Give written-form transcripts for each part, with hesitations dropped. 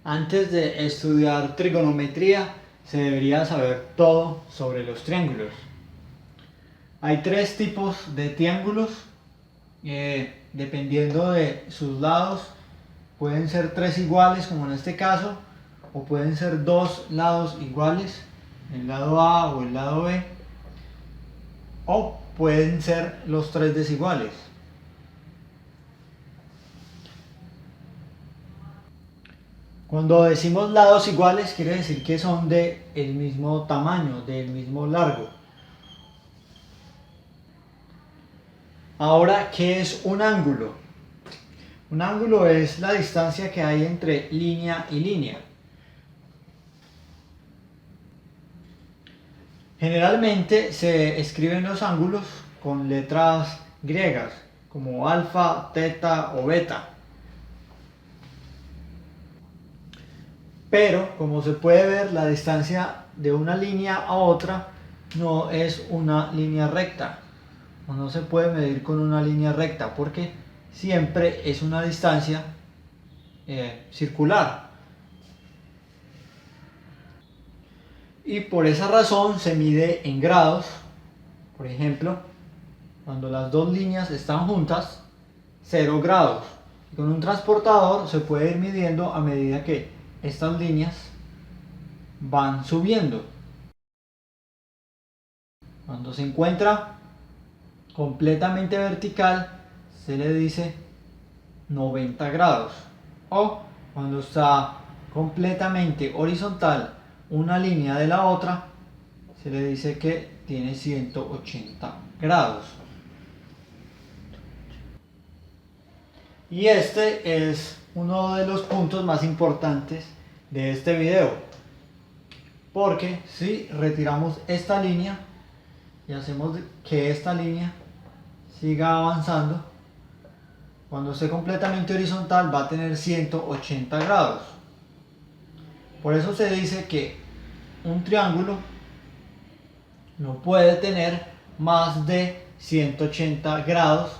Antes de estudiar trigonometría, se debería saber todo sobre los triángulos. Hay tres tipos de triángulos, dependiendo de sus lados. Pueden ser tres iguales, como en este caso, o pueden ser dos lados iguales, el lado A o el lado B, o pueden ser los tres desiguales. Cuando decimos lados iguales, quiere decir que son del mismo tamaño, del mismo largo. Ahora, ¿qué es un ángulo? Un ángulo es la distancia que hay entre línea y línea. Generalmente se escriben los ángulos con letras griegas, como alfa, teta o beta. Pero, como se puede ver, la distancia de una línea a otra no es una línea recta. No se puede medir con una línea recta porque siempre es una distancia circular. Y por esa razón se mide en grados. Por ejemplo, cuando las dos líneas están juntas, 0 grados. Y con un transportador se puede ir midiendo a medida que estas líneas van subiendo. Cuando se encuentra completamente vertical, se le dice 90 grados. O cuando está completamente horizontal una línea de la otra, se le dice que tiene 180 grados. Y este es uno de los puntos más importantes de este video, porque si retiramos esta línea y hacemos que esta línea siga avanzando, cuando esté completamente horizontal va a tener 180 grados. Por eso se dice que un triángulo no puede tener más de 180 grados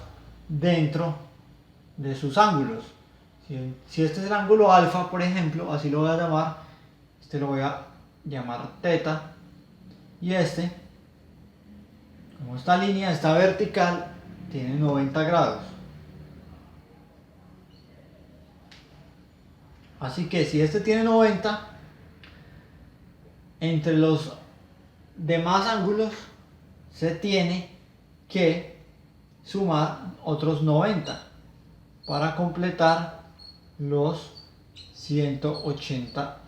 dentro de sus ángulos. Si este es el ángulo alfa, por ejemplo, así lo voy a llamar, este lo voy a llamar teta, y este, como esta línea está vertical, tiene 90 grados. Así que si este tiene 90, entre los demás ángulos se tiene que sumar otros 90 para completar los 180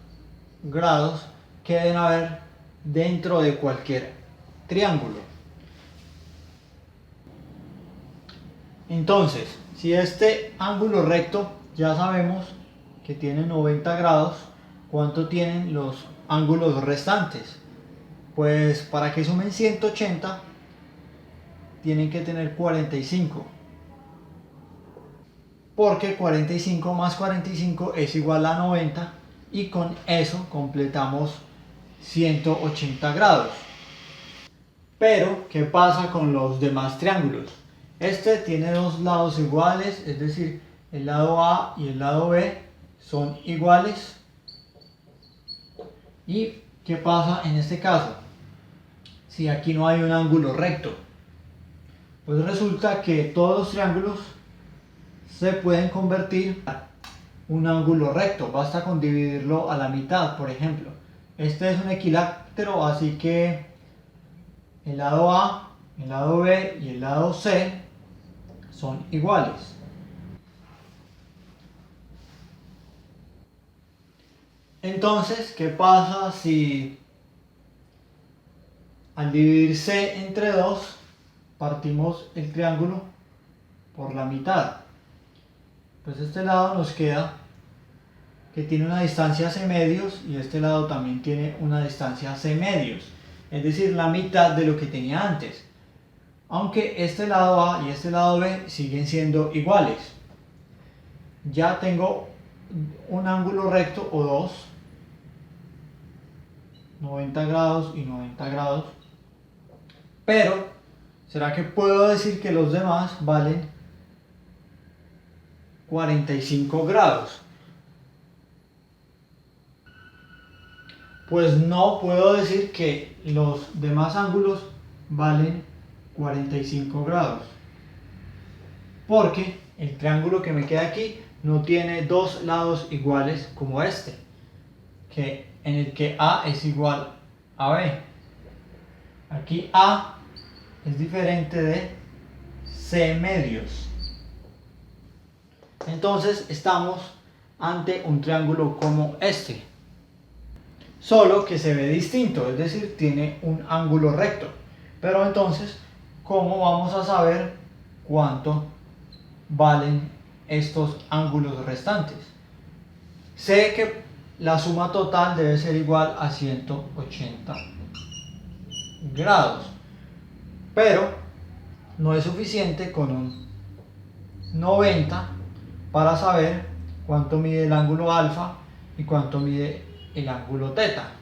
grados que deben haber dentro de cualquier triángulo. Entonces, si este ángulo recto ya sabemos que tiene 90 grados, ¿cuánto tienen los ángulos restantes? Pues para que sumen 180 tienen que tener 45, porque 45 más 45 es igual a 90, y con eso completamos 180 grados. Pero, ¿qué pasa con los demás triángulos? Este tiene dos lados iguales, es decir, el lado A y el lado B son iguales. ¿Y qué pasa en este caso? Si aquí no hay un ángulo recto, pues resulta que todos los triángulos se pueden convertir en un ángulo recto. Basta con dividirlo a la mitad, por ejemplo. Este es un equilátero, así que el lado A, el lado B y el lado C son iguales. Entonces, ¿qué pasa si al dividir C entre 2 partimos el triángulo por la mitad? Pues este lado nos queda que tiene una distancia C medios y este lado también tiene una distancia C medios, es decir, la mitad de lo que tenía antes. Aunque este lado A y este lado B siguen siendo iguales. Ya tengo un ángulo recto o dos, 90 grados y 90 grados. Pero, ¿será que puedo decir que los demás valen 45 grados? Pues no puedo decir que los demás ángulos valen 45 grados, porque el triángulo que me queda aquí no tiene dos lados iguales como este, en el que A es igual a B. Aquí A es diferente de C medios. Entonces estamos ante un triángulo como este, solo que se ve distinto, es decir, tiene un ángulo recto. Pero entonces, ¿cómo vamos a saber cuánto valen estos ángulos restantes? Sé que la suma total debe ser igual a 180 grados, pero no es suficiente con un 90 para saber cuánto mide el ángulo alfa y cuánto mide el ángulo teta.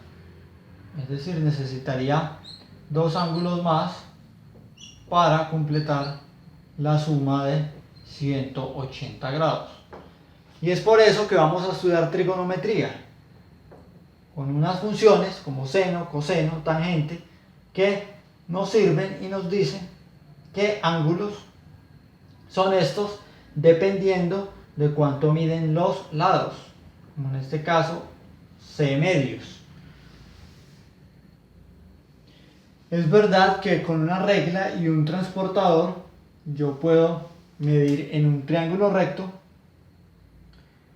Es decir, necesitaría dos ángulos más para completar la suma de 180 grados. Y es por eso que vamos a estudiar trigonometría con unas funciones como seno, coseno, tangente, que nos sirven y nos dicen qué ángulos son estos dependiendo de cuánto miden los lados, como en este caso C medios. Es verdad que con una regla y un transportador yo puedo medir en un triángulo recto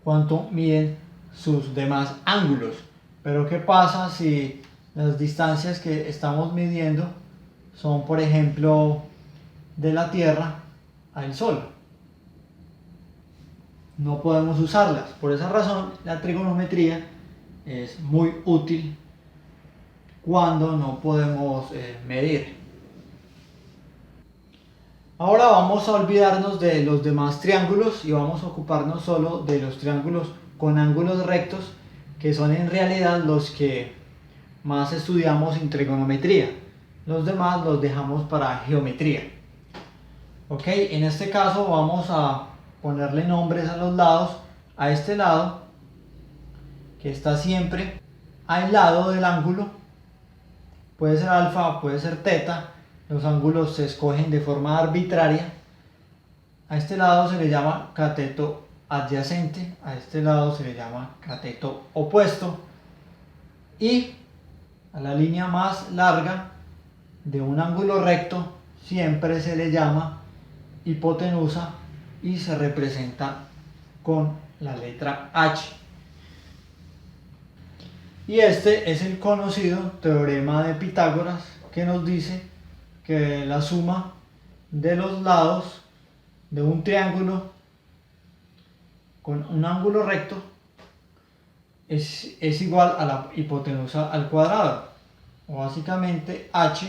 cuánto miden sus demás ángulos, pero ¿qué pasa si las distancias que estamos midiendo son, por ejemplo, de la Tierra al Sol? No podemos usarlas. Por esa razón, la trigonometría es muy útil cuando no podemos medir. Ahora vamos a olvidarnos de los demás triángulos y vamos a ocuparnos solo de los triángulos con ángulos rectos, que son en realidad los que más estudiamos en trigonometría. Los demás los dejamos para geometría. Ok, en este caso vamos a ponerle nombres a los lados. A este lado, que está siempre al lado del ángulo, puede ser alfa, puede ser teta. Los ángulos se escogen de forma arbitraria. A este lado se le llama cateto adyacente, a este lado se le llama cateto opuesto, y a la línea más larga de un ángulo recto siempre se le llama hipotenusa y se representa con la letra H. Y este es el conocido teorema de Pitágoras, que nos dice que la suma de los lados de un triángulo con un ángulo recto es igual a la hipotenusa al cuadrado, o básicamente H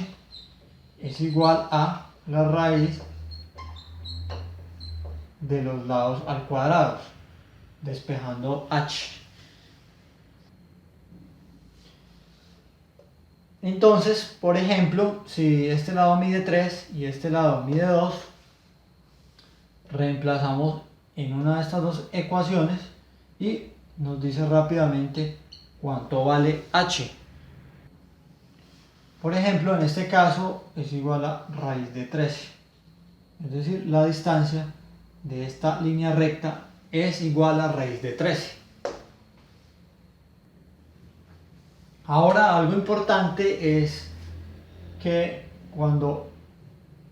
es igual a la raíz de los lados al cuadrado, despejando H. Entonces, por ejemplo, si este lado mide 3 y este lado mide 2, reemplazamos en una de estas dos ecuaciones y nos dice rápidamente cuánto vale H. Por ejemplo, en este caso es igual a raíz de 13. Es decir, la distancia de esta línea recta es igual a raíz de 13. Ahora, algo importante es que cuando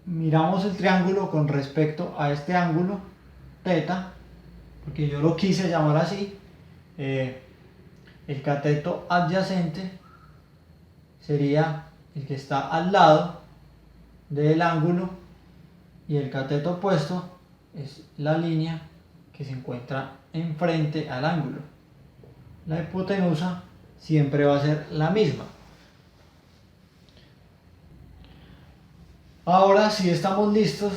miramos el triángulo con respecto a este ángulo teta, porque yo lo quise llamar así, el cateto adyacente sería el que está al lado del ángulo y el cateto opuesto es la línea que se encuentra enfrente al ángulo. La hipotenusa siempre va a ser la misma. Ahora sí estamos listos